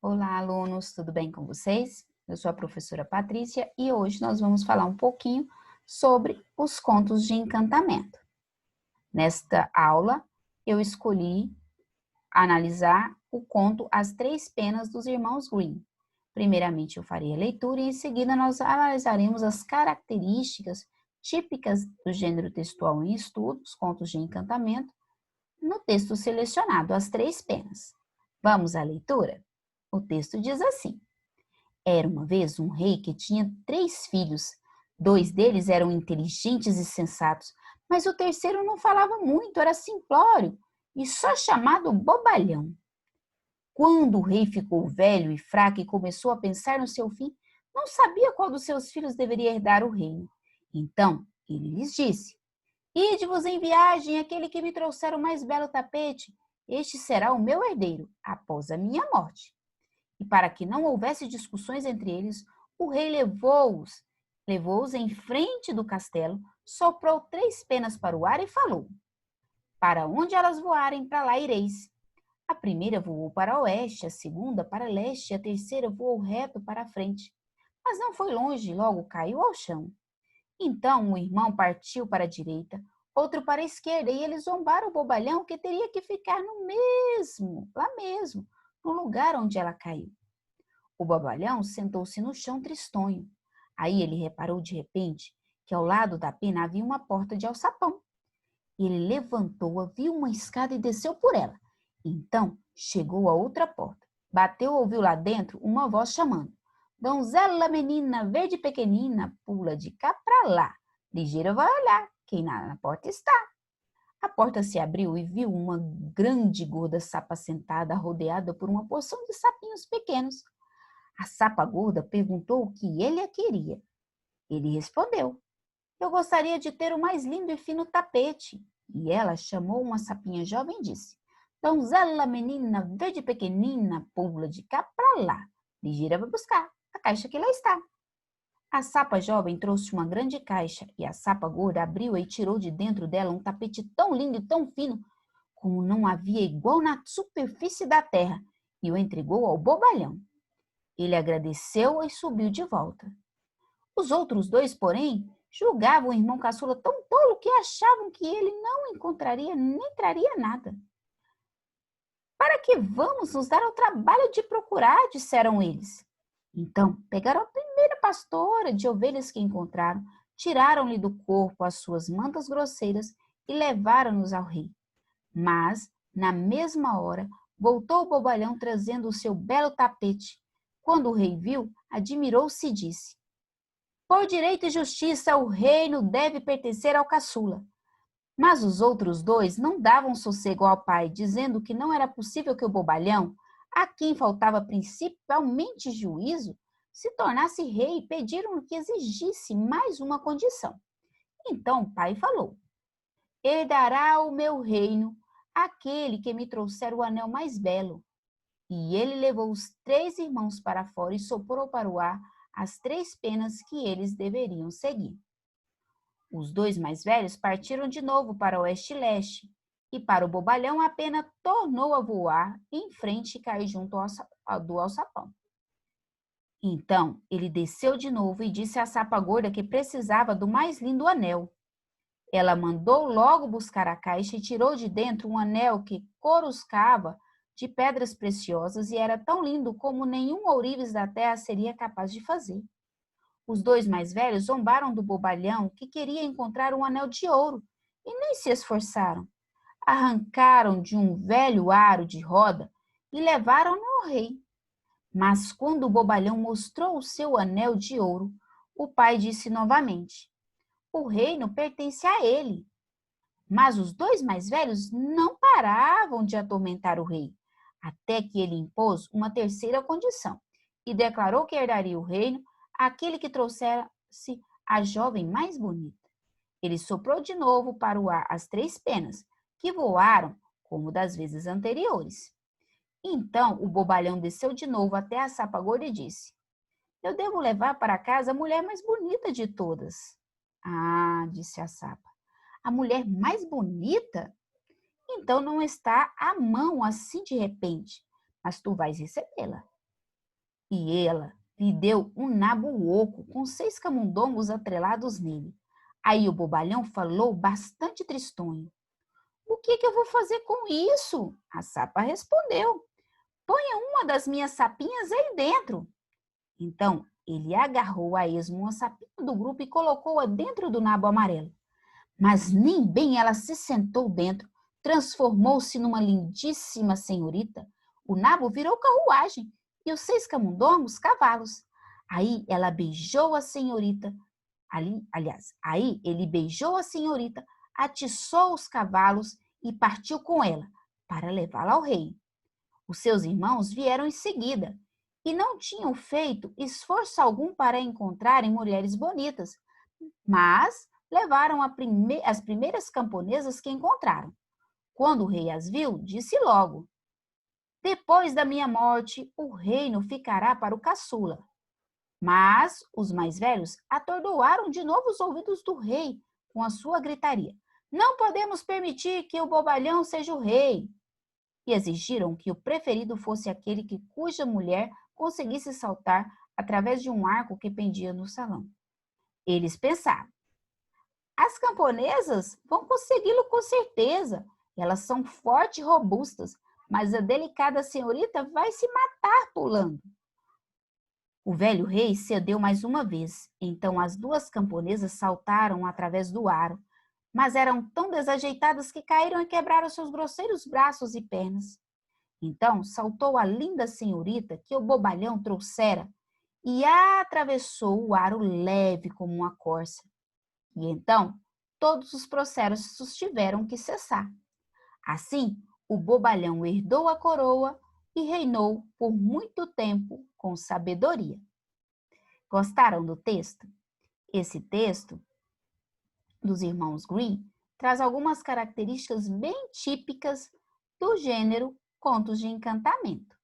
Olá, alunos, tudo bem com vocês? Eu sou a professora Patrícia e hoje nós vamos falar um pouquinho sobre os contos de encantamento. Nesta aula, eu escolhi analisar o conto As Três Penas dos Irmãos Grimm. Primeiramente, eu farei a leitura e em seguida nós analisaremos as características típicas do gênero textual em estudos, contos de encantamento, no texto selecionado As Três Penas. Vamos à leitura? O texto diz assim: Era uma vez um rei que tinha 3 filhos. 2 deles eram inteligentes e sensatos, mas o terceiro não falava muito, era simplório e só chamado bobalhão. Quando o rei ficou velho e fraco e começou a pensar no seu fim, não sabia qual dos seus filhos deveria herdar o reino. Então ele lhes disse: Ide-vos em viagem aquele que me trouxer o mais belo tapete. Este será o meu herdeiro após a minha morte. E para que não houvesse discussões entre eles, o rei levou-os em frente do castelo, soprou 3 penas para o ar e falou: Para onde elas voarem, para lá ireis. A primeira voou para oeste, a segunda para leste e a terceira voou reto para a frente. Mas não foi longe, logo caiu ao chão. Então um irmão partiu para a direita, outro para a esquerda, e eles zombaram o bobalhão que teria que ficar lá mesmo, no lugar onde ela caiu. O bobalhão sentou-se no chão tristonho. Aí ele reparou de repente que ao lado da pena havia uma porta de alçapão. Ele levantou-a, viu uma escada e desceu por ela. Então chegou a outra porta. Bateu e ouviu lá dentro uma voz chamando: Donzela menina, verde pequenina, pula de cá pra lá. Ligeira vai olhar, quem na porta está. A porta se abriu e viu uma grande e gorda sapa sentada, rodeada por uma porção de sapinhos pequenos. A sapa gorda perguntou o que ele a queria. Ele respondeu: Eu gostaria de ter o mais lindo e fino tapete. E ela chamou uma sapinha jovem e disse: Donzela menina, verde pequenina, pula de cá pra lá. Ligeira vai buscar a caixa que lá está. A sapa jovem trouxe uma grande caixa e a sapa gorda abriu-a e tirou de dentro dela um tapete tão lindo e tão fino como não havia igual na superfície da terra e o entregou ao bobalhão. Ele agradeceu e subiu de volta. Os outros 2, porém, julgavam o irmão caçula tão tolo que achavam que ele não encontraria nem traria nada. Para que vamos nos dar ao trabalho de procurar, disseram eles. Então pegaram a primeira pastora de ovelhas que encontraram, tiraram-lhe do corpo as suas mantas grosseiras e levaram-nos ao rei. Mas, na mesma hora, voltou o bobalhão trazendo o seu belo tapete. Quando o rei viu, admirou-se e disse: Por direito e justiça, o reino deve pertencer ao caçula. Mas os outros 2 não davam sossego ao pai, dizendo que não era possível que o bobalhão, a quem faltava principalmente juízo, se tornasse rei e pediram que exigisse mais uma condição. Então o pai falou: Herdará o meu reino aquele que me trouxer o anel mais belo. E ele levou os 3 irmãos para fora e soprou para o ar as 3 penas que eles deveriam seguir. Os 2 mais velhos partiram de novo para oeste e leste, e para o bobalhão a pena tornou a voar em frente e cair junto do alçapão. Então ele desceu de novo e disse à sapa gorda que precisava do mais lindo anel. Ela mandou logo buscar a caixa e tirou de dentro um anel que coruscava de pedras preciosas e era tão lindo como nenhum ourives da terra seria capaz de fazer. Os 2 mais velhos zombaram do bobalhão que queria encontrar um anel de ouro e nem se esforçaram. Arrancaram de um velho aro de roda e levaram-no ao rei. Mas quando o bobalhão mostrou o seu anel de ouro, o pai disse novamente: O reino pertence a ele. Mas os 2 mais velhos não paravam de atormentar o rei, até que ele impôs uma terceira condição e declarou que herdaria o reino aquele que trouxesse a jovem mais bonita. Ele soprou de novo para o ar as 3 penas, que voaram como das vezes anteriores. Então o bobalhão desceu de novo até a sapa gorda e disse: Eu devo levar para casa a mulher mais bonita de todas. Ah, disse a sapa, a mulher mais bonita? Então não está à mão assim de repente, mas tu vais recebê-la. e ela lhe deu um nabo oco com 6 camundongos atrelados nele. Aí o bobalhão falou bastante tristonho. O que eu vou fazer com isso? A sapa respondeu. Ponha uma das minhas sapinhas aí dentro. Então, ele agarrou a esmo uma sapinha do grupo e colocou-a dentro do nabo amarelo. Mas nem bem ela se sentou dentro, transformou-se numa lindíssima senhorita. O nabo virou carruagem e os 6 camundongos, cavalos. Aí ela beijou a senhorita, aí ele beijou a senhorita, atiçou os cavalos e partiu com ela para levá-la ao rei. Os seus irmãos vieram em seguida e não tinham feito esforço algum para encontrarem mulheres bonitas, mas levaram as primeiras camponesas que encontraram. Quando o rei as viu, disse logo: depois da minha morte, o reino ficará para o caçula. Mas os mais velhos atordoaram de novo os ouvidos do rei com a sua gritaria. Não podemos permitir que o bobalhão seja o rei. E exigiram que o preferido fosse aquele cuja mulher conseguisse saltar através de um arco que pendia no salão. Eles pensaram: as camponesas vão consegui-lo com certeza. Elas são fortes e robustas, mas a delicada senhorita vai se matar pulando. O velho rei cedeu mais uma vez. Então as 2 camponesas saltaram através do aro, mas eram tão desajeitadas que caíram e quebraram seus grosseiros braços e pernas. Então saltou a linda senhorita que o bobalhão trouxera e atravessou o aro leve como uma corça. E então todos os processos tiveram que cessar. Assim, o bobalhão herdou a coroa e reinou por muito tempo com sabedoria. Gostaram do texto? Esse texto dos irmãos Grimm traz algumas características bem típicas do gênero contos de encantamento.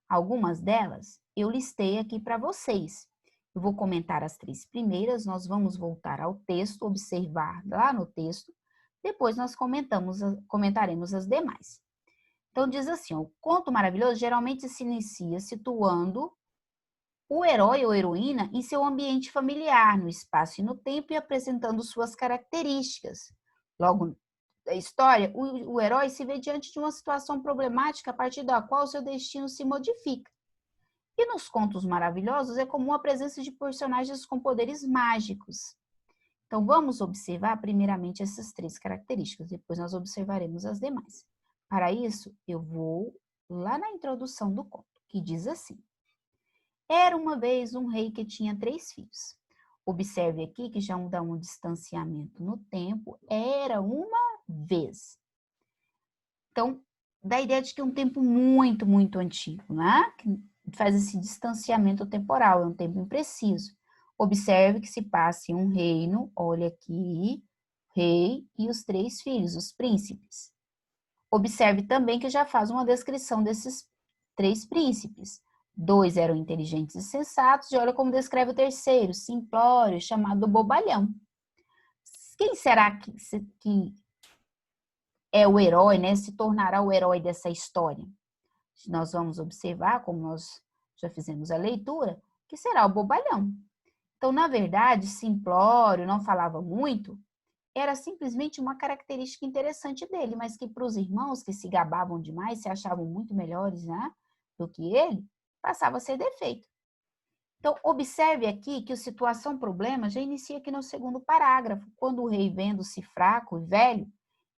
Algumas delas eu listei aqui para vocês. Eu vou comentar as 3 primeiras, nós vamos voltar ao texto, observar lá no texto, depois nós comentaremos as demais. Então diz assim, o conto maravilhoso geralmente se inicia situando o herói ou heroína em seu ambiente familiar, no espaço e no tempo, e apresentando suas características. Logo da história, o herói se vê diante de uma situação problemática a partir da qual seu destino se modifica. E nos contos maravilhosos é comum a presença de personagens com poderes mágicos. Então vamos observar primeiramente essas 3 características, depois nós observaremos as demais. Para isso, eu vou lá na introdução do conto, que diz assim: era uma vez um rei que tinha 3 filhos. Observe aqui que já dá um distanciamento no tempo. Era uma vez. Então, dá a ideia de que é um tempo muito, muito antigo, né? Que faz esse distanciamento temporal, é um tempo impreciso. Observe que se passa em um reino, olha aqui, rei e os 3 filhos, os príncipes. Observe também que já faz uma descrição desses 3 príncipes. 2 eram inteligentes e sensatos, e olha como descreve o terceiro, simplório, chamado bobalhão. Quem será que é o herói, né? Se tornará o herói dessa história? Nós vamos observar, como nós já fizemos a leitura, que será o bobalhão. Então, na verdade, simplório, não falava muito, era simplesmente uma característica interessante dele, mas que para os irmãos que se gabavam demais, se achavam muito melhores, né, do que ele, passava a ser defeito. Então, observe aqui que a situação problema já inicia aqui no segundo parágrafo, quando o rei, vendo-se fraco e velho,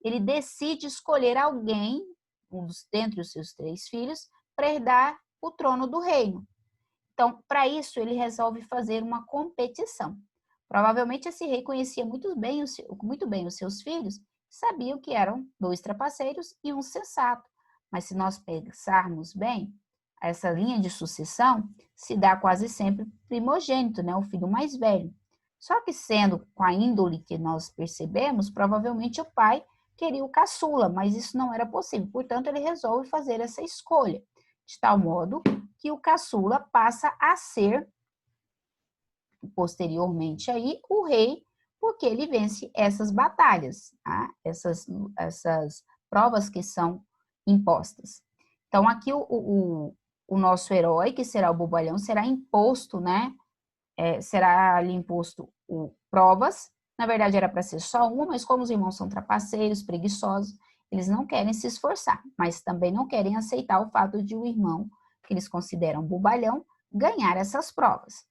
ele decide escolher alguém, dentre os seus 3 filhos, para herdar o trono do reino. Então, para isso, ele resolve fazer uma competição. Provavelmente esse rei conhecia muito bem os seus filhos, sabiam que eram 2 trapaceiros e um sensato. Mas se nós pensarmos bem, essa linha de sucessão se dá quase sempre primogênito, né, o filho mais velho. Só que sendo com a índole que nós percebemos, provavelmente o pai queria o caçula, mas isso não era possível. Portanto, ele resolve fazer essa escolha, de tal modo que o caçula passa a ser, posteriormente aí, o rei, porque ele vence essas batalhas, tá? essas provas que são impostas. Então, aqui o o nosso herói, que será o bobalhão, será imposto, né? Será ali imposto provas. Na verdade, era para ser só uma, mas como os irmãos são trapaceiros, preguiçosos, eles não querem se esforçar, mas também não querem aceitar o fato de o irmão, que eles consideram bobalhão, ganhar essas provas.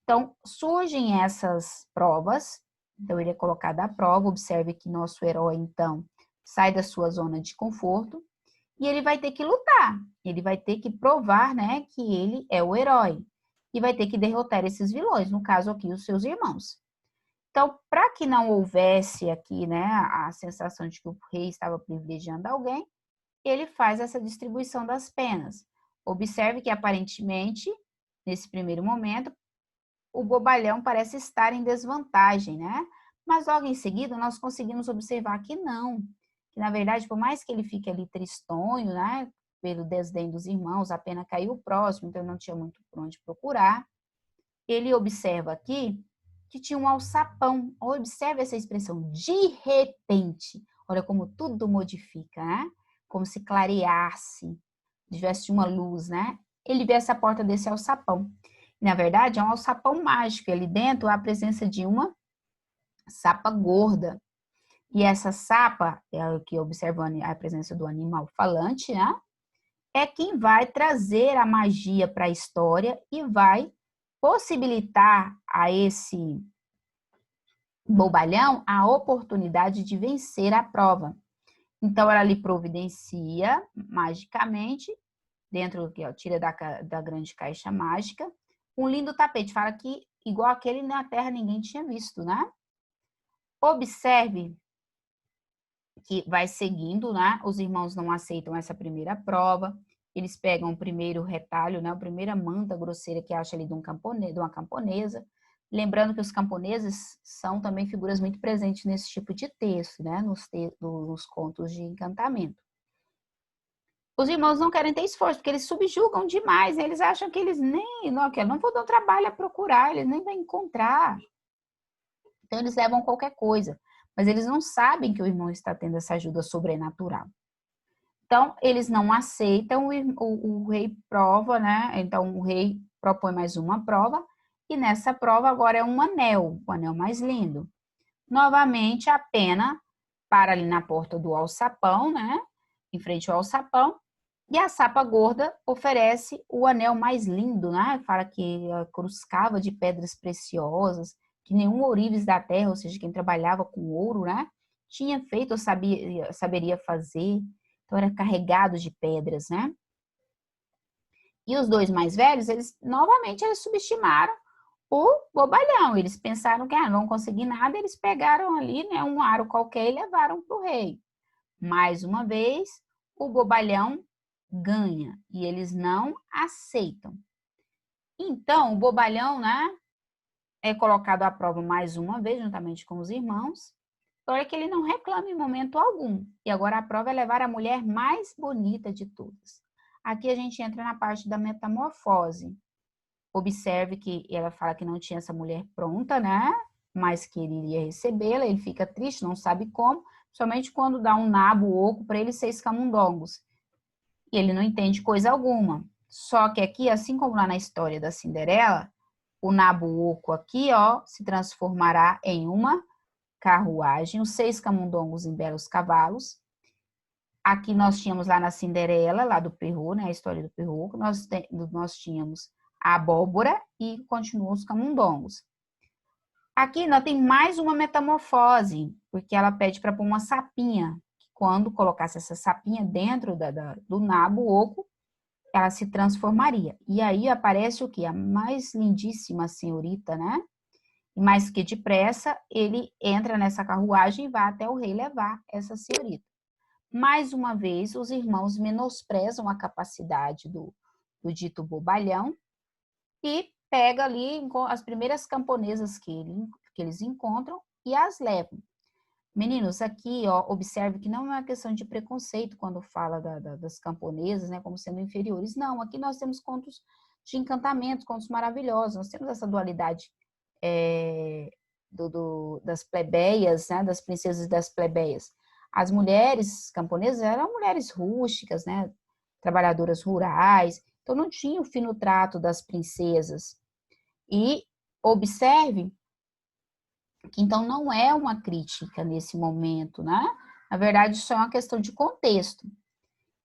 Então, surgem essas provas. Então, ele é colocado à prova. Observe que nosso herói, então, sai da sua zona de conforto e ele vai ter que lutar. Ele vai ter que provar, né, que ele é o herói. E vai ter que derrotar esses vilões, no caso aqui, os seus irmãos. Então, para que não houvesse aqui, né, a sensação de que o rei estava privilegiando alguém, ele faz essa distribuição das penas. Observe que, aparentemente, nesse primeiro momento, o bobalhão parece estar em desvantagem, né? Mas logo em seguida, nós conseguimos observar que não. Que, na verdade, por mais que ele fique ali tristonho, né, pelo desdém dos irmãos, a pena caiu o próximo, então não tinha muito por onde procurar. Ele observa aqui que tinha um alçapão. Observe essa expressão, de repente. Olha como tudo modifica, né? Como se clareasse, tivesse uma luz, né? Ele vê essa porta desse alçapão. Na verdade, é um alçapão mágico. Ali dentro há a presença de uma sapa gorda. E essa sapa, é o que observa a presença do animal falante, né? É quem vai trazer a magia para a história e vai possibilitar a esse bobalhão a oportunidade de vencer a prova. Então, ela lhe providencia, magicamente, dentro que tira da grande caixa mágica, um lindo tapete. Fala que igual aquele na Terra ninguém tinha visto, né? Observe que vai seguindo, né? Os irmãos não aceitam essa primeira prova. Eles pegam o primeiro retalho, né? A primeira manta grosseira que acha ali de uma camponesa. Lembrando que os camponeses são também figuras muito presentes nesse tipo de texto, né? Nos contos de encantamento. Os irmãos não querem ter esforço, porque eles subjugam demais, né? Eles acham que eles não vou dar trabalho a procurar, eles nem vão encontrar. Então, eles levam qualquer coisa, mas eles não sabem que o irmão está tendo essa ajuda sobrenatural. Então, eles não aceitam, o rei prova, né? Então, o rei propõe mais uma prova, e nessa prova agora é um anel, o anel mais lindo. Novamente, a pena para ali na porta do alçapão, né? Em frente ao alçapão, e a sapa gorda oferece o anel mais lindo, né? Fala que cruzcava de pedras preciosas, que nenhum ourives da terra, ou seja, quem trabalhava com ouro, né? Tinha feito ou saberia fazer. Então, era carregado de pedras, né? E os dois mais velhos, novamente, eles subestimaram o bobalhão. Eles pensaram que não vão conseguir nada, eles pegaram ali, né, um aro qualquer e levaram para o rei. Mais uma vez, o bobalhão ganha e eles não aceitam. Então, o bobalhão, né, é colocado à prova mais uma vez, juntamente com os irmãos. Olha que ele não reclama em momento algum. E agora a prova é levar a mulher mais bonita de todas. Aqui a gente entra na parte da metamorfose. Observe que ela fala que não tinha essa mulher pronta, né? Mas que ele iria recebê-la. Ele fica triste, não sabe como, somente quando dá um nabo oco para ele 6 camundongos. E ele não entende coisa alguma. Só que aqui, assim como lá na história da Cinderela, o nabo oco aqui, ó, se transformará em uma carruagem, os 6 camundongos em belos cavalos. Aqui nós tínhamos lá na Cinderela, lá do Perrault, né, a história do Perrault, nós tínhamos a abóbora e continuam os camundongos. Aqui nós tem mais uma metamorfose, porque ela pede para pôr uma sapinha, que quando colocasse essa sapinha dentro do nabo oco, ela se transformaria. E aí aparece o quê? A mais lindíssima senhorita, né? E mais que depressa, ele entra nessa carruagem e vai até o rei levar essa senhorita. Mais uma vez, os irmãos menosprezam a capacidade do dito bobalhão e pega ali as primeiras camponesas que eles encontram e as levam. Meninos, aqui, ó, observe que não é uma questão de preconceito quando fala das camponesas, né, como sendo inferiores. Não, aqui nós temos contos de encantamento, contos maravilhosos. Nós temos essa dualidade das plebeias, né, das princesas e das plebeias. As mulheres camponesas eram mulheres rústicas, né, trabalhadoras rurais. Então, não tinha o fino trato das princesas. E observe que, então, não é uma crítica nesse momento, né? Na verdade, isso é uma questão de contexto.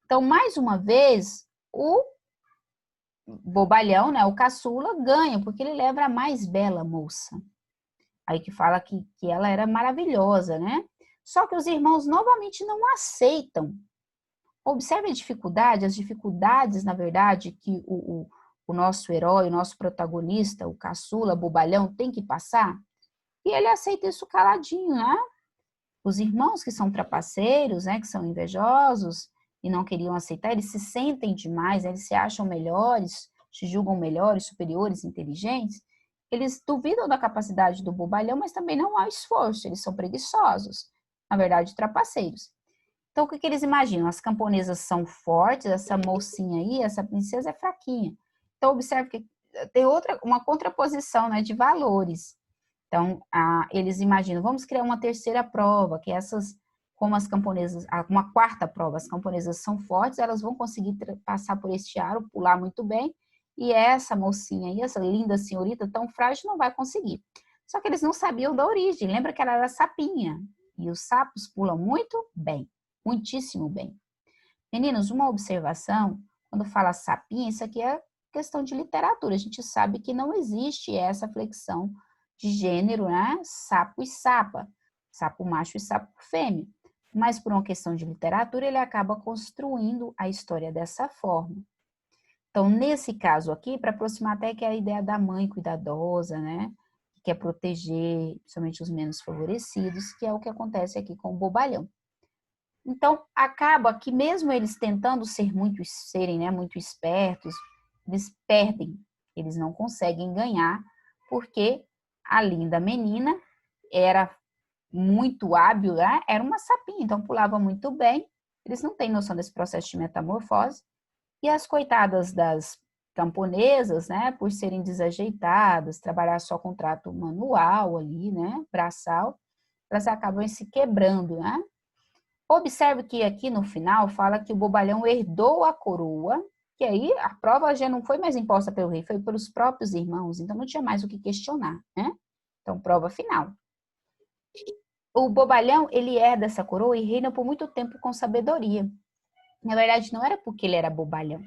Então, mais uma vez, o bobalhão, né, o caçula, ganha, porque ele leva a mais bela moça. Aí que fala que ela era maravilhosa, né? Só que os irmãos novamente não aceitam. Observe a dificuldade, as dificuldades, na verdade, que o nosso herói, o nosso protagonista, o caçula, bobalhão, tem que passar. E ele aceita isso caladinho, né? Os irmãos que são trapaceiros, né, que são invejosos e não queriam aceitar, eles se sentem demais, eles se acham melhores, se julgam melhores, superiores, inteligentes. Eles duvidam da capacidade do bobalhão, mas também não há esforço, eles são preguiçosos, na verdade, trapaceiros. Então, o que eles imaginam? As camponesas são fortes, essa mocinha aí, essa princesa é fraquinha. Então, observe que tem uma contraposição, né, de valores. Então, eles imaginam, vamos criar uma terceira prova, que essas, como as camponesas, uma quarta prova, as camponesas são fortes, elas vão conseguir passar por este aro, pular muito bem, e essa mocinha aí, essa linda senhorita tão frágil, não vai conseguir. Só que eles não sabiam da origem, lembra que ela era sapinha, e os sapos pulam muito bem, muitíssimo bem. Meninos, uma observação, quando fala sapinha, isso aqui é questão de literatura, a gente sabe que não existe essa flexão de gênero, né? Sapo e sapa, sapo macho e sapo fêmea. Mas por uma questão de literatura, ele acaba construindo a história dessa forma. Então, nesse caso aqui, para aproximar até que é a ideia da mãe cuidadosa, né? Que quer proteger, principalmente os menos favorecidos, que é o que acontece aqui com o bobalhão. Então, acaba que mesmo eles tentando serem, né, muito espertos, eles perdem, eles não conseguem ganhar, porque a linda menina era muito hábil, né? Era uma sapinha, então pulava muito bem. Eles não têm noção desse processo de metamorfose. E as coitadas das camponesas, né, por serem desajeitadas, trabalhar só contrato manual ali, né, braçal, elas acabam se quebrando, né? Observe que aqui no final fala que o bobalhão herdou a coroa, que aí a prova já não foi mais imposta pelo rei, foi pelos próprios irmãos, então não tinha mais o que questionar, né? Então, prova final. O bobalhão, ele herda essa coroa e reina por muito tempo com sabedoria. Na verdade, não era porque ele era bobalhão.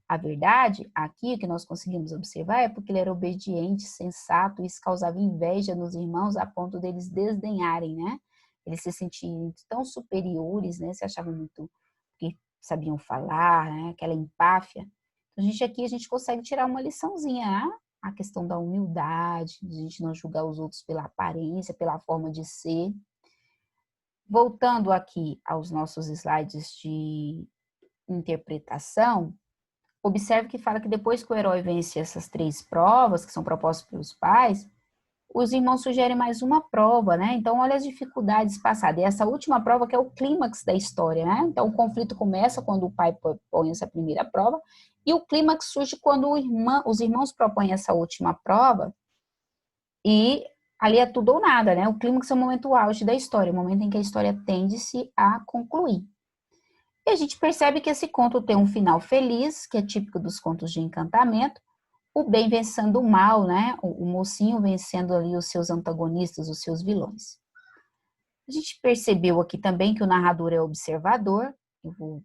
A verdade, aqui, o que nós conseguimos observar é porque ele era obediente, sensato, e isso causava inveja nos irmãos a ponto deles desdenharem, né? Eles se sentiam tão superiores, né? Se achavam muito que sabiam falar, né? Aquela empáfia. Então, a gente consegue tirar uma liçãozinha, né? A questão da humildade, de a gente não julgar os outros pela aparência, pela forma de ser. Voltando aqui aos nossos slides de interpretação, observe que fala que depois que o herói vence essas 3 provas, que são propostas pelos pais, os irmãos sugerem mais uma prova, né? Então, olha as dificuldades passadas. E essa última prova que é o clímax da história, né? Então, o conflito começa quando o pai põe essa primeira prova, e o clímax surge quando os irmãos propõem essa última prova, e ali é tudo ou nada, né? O clímax é o momento auge da história, o momento em que a história tende-se a concluir. E a gente percebe que esse conto tem um final feliz, que é típico dos contos de encantamento, o bem vencendo o mal, né? O mocinho vencendo ali os seus antagonistas, os seus vilões. A gente percebeu aqui também que o narrador é observador. Eu vou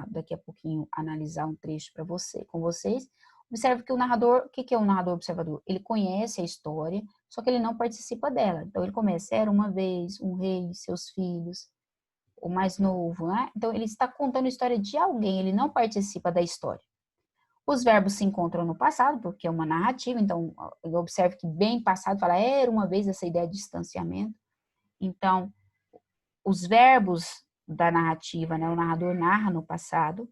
daqui a pouquinho analisar um trecho para com vocês. Observe que o narrador, o que é um narrador observador? Ele conhece a história, só que ele não participa dela. Então ele começa, era uma vez um rei, seus filhos, o mais novo, né? Então ele está contando a história de alguém, ele não participa da história. Os verbos se encontram no passado, porque é uma narrativa, então eu observo que bem passado fala, era uma vez essa ideia de distanciamento. Então, os verbos da narrativa, né, o narrador narra no passado.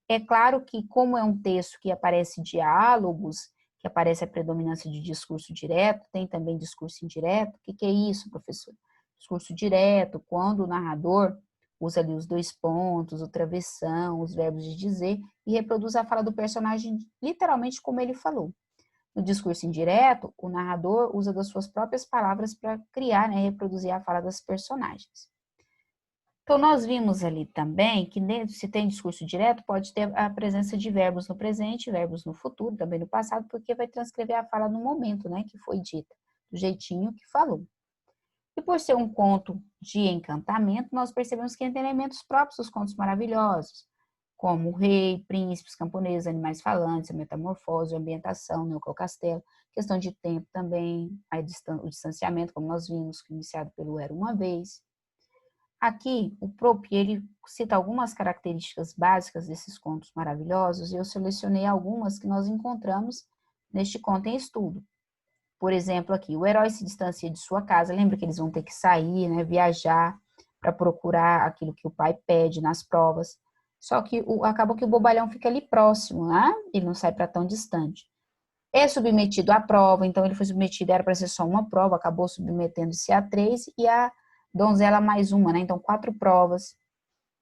É claro que, como é um texto que aparece diálogos, que aparece a predominância de discurso direto, tem também discurso indireto. O que é isso, professor? Discurso direto, quando o narrador usa ali os 2 pontos, o travessão, os verbos de dizer, e reproduz a fala do personagem literalmente como ele falou. No discurso indireto, o narrador usa das suas próprias palavras para criar, né, reproduzir a fala das personagens. Então, nós vimos ali também que se tem discurso direto, pode ter a presença de verbos no presente, verbos no futuro, também no passado, porque vai transcrever a fala no momento, né, que foi dita, do jeitinho que falou. E por ser um conto de encantamento, nós percebemos que tem elementos próprios dos contos maravilhosos, como o rei, príncipes, camponeses, animais falantes, a metamorfose, a ambientação, né, o castelo, questão de tempo também, o distanciamento, como nós vimos, iniciado pelo Era Uma Vez. Aqui, o Propi, ele cita algumas características básicas desses contos maravilhosos, e eu selecionei algumas que nós encontramos neste conto em estudo. Por exemplo, aqui, o herói se distancia de sua casa, lembra que eles vão ter que sair, né, viajar para procurar aquilo que o pai pede nas provas. Só que acabou que o bobalhão fica ali próximo, né? Ele não sai para tão distante. É submetido à prova, então ele foi submetido, era para ser só uma prova, acabou submetendo-se a 3 e a donzela mais uma, né? Então 4 provas.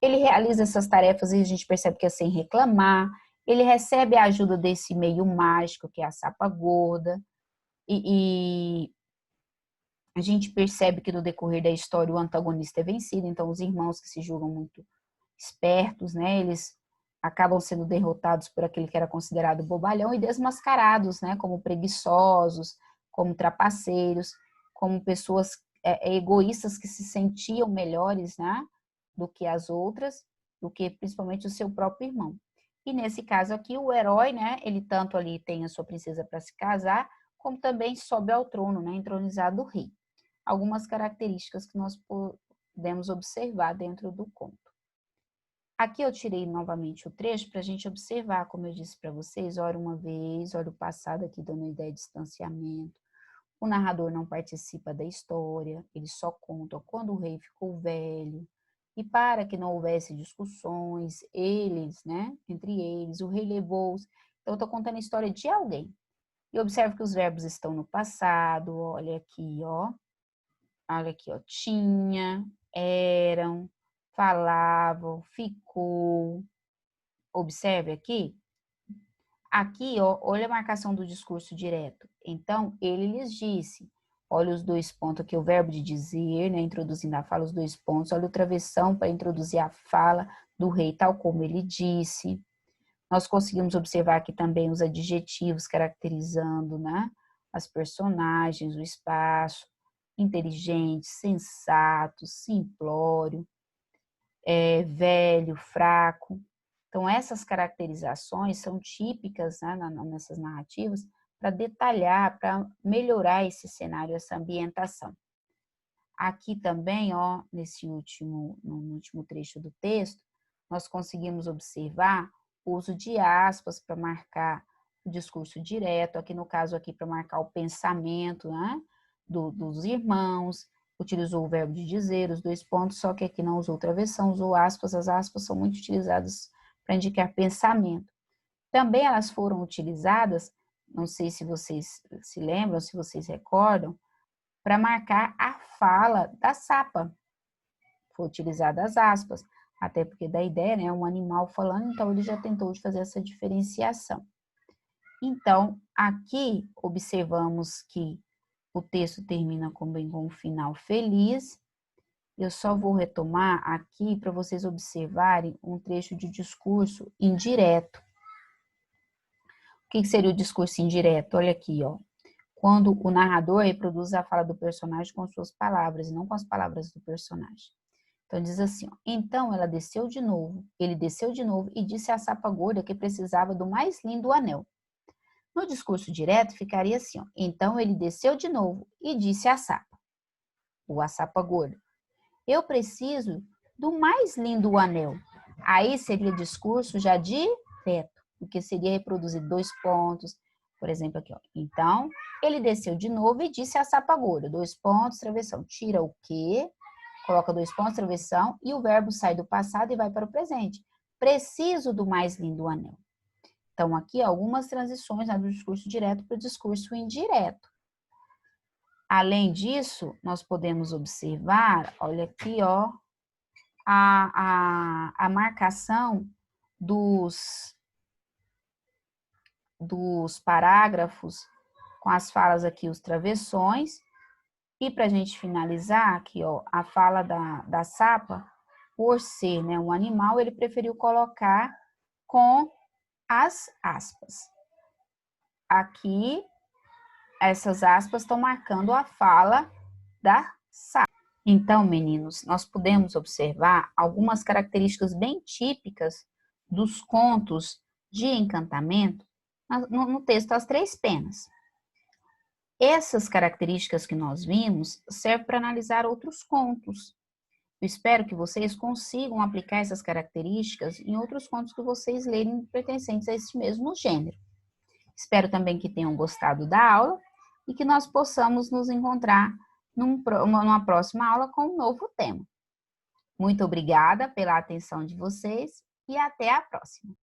Ele realiza essas tarefas e a gente percebe que é sem reclamar. Ele recebe a ajuda desse meio mágico, que é a sapa gorda. E a gente percebe que no decorrer da história o antagonista é vencido, então os irmãos que se julgam muito espertos, né, eles acabam sendo derrotados por aquele que era considerado bobalhão e desmascarados, né, como preguiçosos, como trapaceiros, como pessoas egoístas que se sentiam melhores, né, do que as outras, do que principalmente o seu próprio irmão. E nesse caso aqui, o herói, né, ele tanto ali tem a sua princesa para se casar, como também sobe ao trono, né, entronizado rei. Algumas características que nós podemos observar dentro do conto. Aqui eu tirei novamente o trecho para a gente observar, como eu disse para vocês, ora uma vez, olha o passado aqui dando a ideia de distanciamento. O narrador não participa da história, ele só conta quando o rei ficou velho. E para que não houvesse discussões, eles, né, entre eles, o rei levou-os. Então, eu estou contando a história de alguém. E observe que os verbos estão no passado, olha aqui, ó. Olha aqui, ó. Tinha, eram, falavam, ficou. Observe aqui. Aqui, ó, olha a marcação do discurso direto. Então, ele lhes disse. Olha os 2 pontos aqui, o verbo de dizer, né, introduzindo a fala, os 2 pontos. Olha o travessão para introduzir a fala do rei, tal como ele disse. Nós conseguimos observar aqui também os adjetivos caracterizando, né, as personagens, o espaço, inteligente, sensato, simplório, velho, fraco. Então, essas caracterizações são típicas, né, nessas narrativas para detalhar, para melhorar esse cenário, essa ambientação. Aqui também, ó, no último trecho do texto, nós conseguimos observar o uso de aspas para marcar o discurso direto, aqui no caso aqui para marcar o pensamento, né, dos irmãos, utilizou o verbo de dizer, os 2 pontos, só que aqui não usou travessão, usou aspas, as aspas são muito utilizadas para indicar pensamento. Também elas foram utilizadas, não sei se vocês se lembram, se vocês recordam, para marcar a fala da sapa. Foi utilizada as aspas, até porque da ideia, né, um animal falando, então ele já tentou de fazer essa diferenciação. Então, aqui observamos que o texto termina com um final feliz. Eu só vou retomar aqui para vocês observarem um trecho de discurso indireto. O que seria o discurso indireto? Olha aqui, ó. Quando o narrador reproduz a fala do personagem com suas palavras, e não com as palavras do personagem. Então, diz assim, ó, então ela desceu de novo, ele desceu de novo e disse à sapa gorda que precisava do mais lindo anel. No discurso direto, ficaria assim, ó, então ele desceu de novo e disse à sapa, ou à sapa gorda, eu preciso do mais lindo anel. Aí seria discurso já direto, porque seria reproduzir 2 pontos, por exemplo, aqui, ó. Então, ele desceu de novo e disse à sapa gorda, 2 pontos, travessão. Tira o quê? Coloca 2 pontos, travessão, e o verbo sai do passado e vai para o presente. Preciso do mais lindo anel. Então, aqui, algumas transições, né, do discurso direto para o discurso indireto. Além disso, nós podemos observar, olha aqui, ó, a marcação dos parágrafos com as falas aqui, os travessões. E para a gente finalizar aqui, ó, a fala da sapa, por ser, né, um animal, ele preferiu colocar com as aspas. Aqui, essas aspas estão marcando a fala da Sara. Então, meninos, nós podemos observar algumas características bem típicas dos contos de encantamento no texto As Três Penas. Essas características que nós vimos servem para analisar outros contos. Eu espero que vocês consigam aplicar essas características em outros contos que vocês lerem pertencentes a esse mesmo gênero. Espero também que tenham gostado da aula e que nós possamos nos encontrar numa próxima aula com um novo tema. Muito obrigada pela atenção de vocês e até a próxima.